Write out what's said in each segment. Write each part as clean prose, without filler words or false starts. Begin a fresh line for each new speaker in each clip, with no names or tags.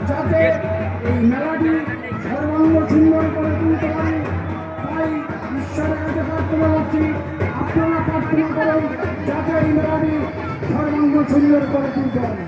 যাতে এই মেলাটি সর্বাঙ্গ সুন্দর করে তুলতে পারে, তাই ঈশ্বরের কাছে প্রার্থনা করছি, আপনারা প্রার্থনা করুন যাতে এই মেলাটি সর্বাঙ্গ সুন্দর করে তুলতে পারে।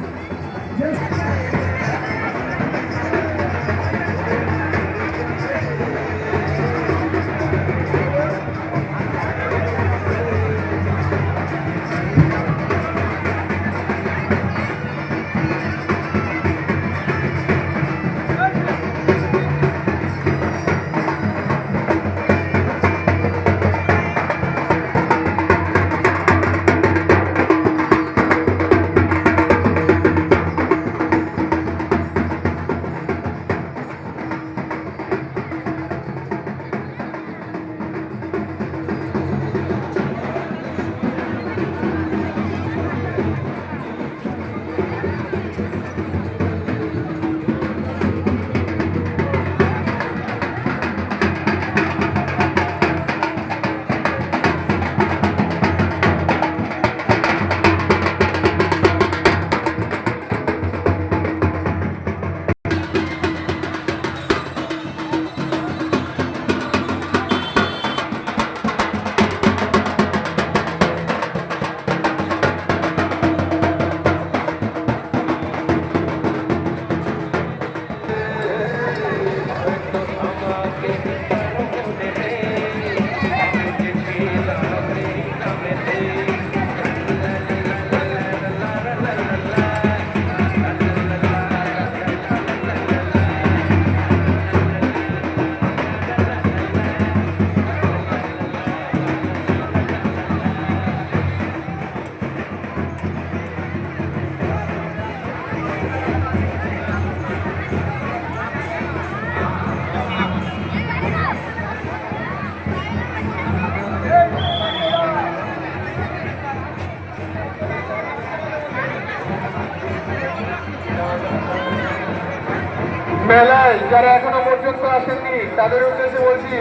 মেলায় যারা এখনো পর্যন্ত আসেননি তাদের উদ্দেশ্যে বলছি,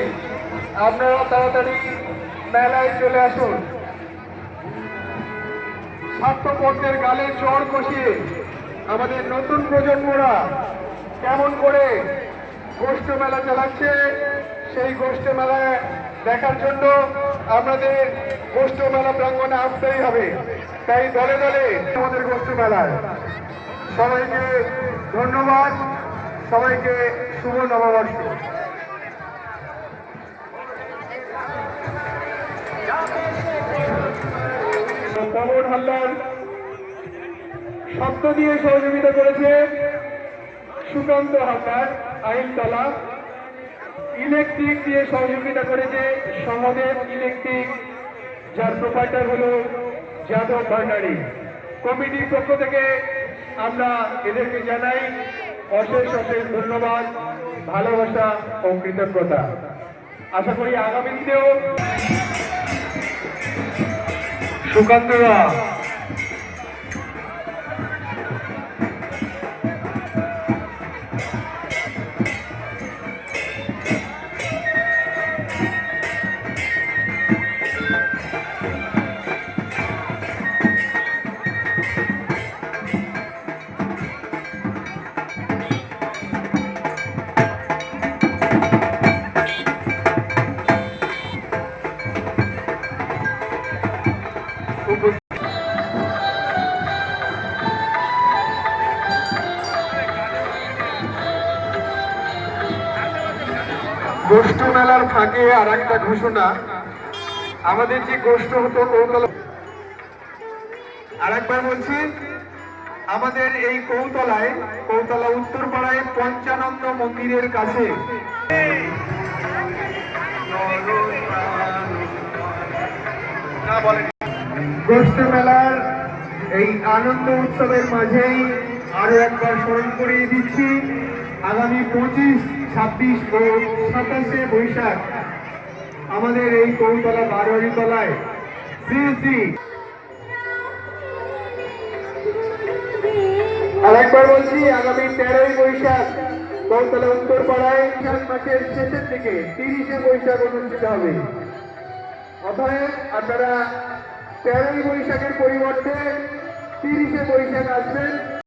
আপনারা তাড়াতাড়ি মেলায় চলে আসুন। স্বার্থপরদের গালে চড় কষিয়ে আমাদের নতুন প্রজন্মরা কেমন করে গোষ্ঠ মেলা চালাচ্ছে, সেই গোষ্ঠ মেলা দেখার জন্য আমাদের গোষ্ঠ মেলা প্রাঙ্গণে আসতেই হবে। তাই দলে দলে আমাদের গোষ্ঠ মেলায় সবাইকে ধন্যবাদ, সবাইকে শুভ নববর্ষ। পবন হালদার শব্দ দিয়ে সহযোগিতা করেছে, সুকান্ত হালদার আইনতলা ইলেকট্রিক দিয়ে সহযোগিতা করেছে সমাজের ইলেকট্রিক, যার প্রোপাইটার হলো যাদব ভান্ডারী। কমিটির পক্ষ থেকে আমরা এদেরকে জানাই অশেষ অশেষ ধন্যবাদ, ভালোবাসা ও কৃতজ্ঞতা। আশা করি আগামী দিনেও সুকান্তরা গোষ্ঠ মেলার ফাঁকে আর একটা ঘোষণা, আমাদের যে গোষ্ঠ হতো কৌতলা, আর একবার বলছি, আমাদের এই কৌতলা উত্তরপাড়ায় পঞ্চানন্দ মন্দিরের কাছে গোষ্ঠ মেলার এই আনন্দ উৎসবের মাঝেই আরো একবার স্মরণ করিয়ে দিচ্ছি, আগামী 25, 26 ও 27 বৈশাখ আমাদের এই কৌতলা বারোয়ারি তলায় শ্রী শ্রী আর একবার বলছি আগামী 13ই বৈশাখ কৌতলা উত্তরপাড়ায় বৈশাখ মাসের শেষের দিকে 30শে বৈশাখ অনুষ্ঠিত হবে। অতএব আপনারা 13ই বৈশাখের পরিবর্তে 30শে বৈশাখ আসবেন।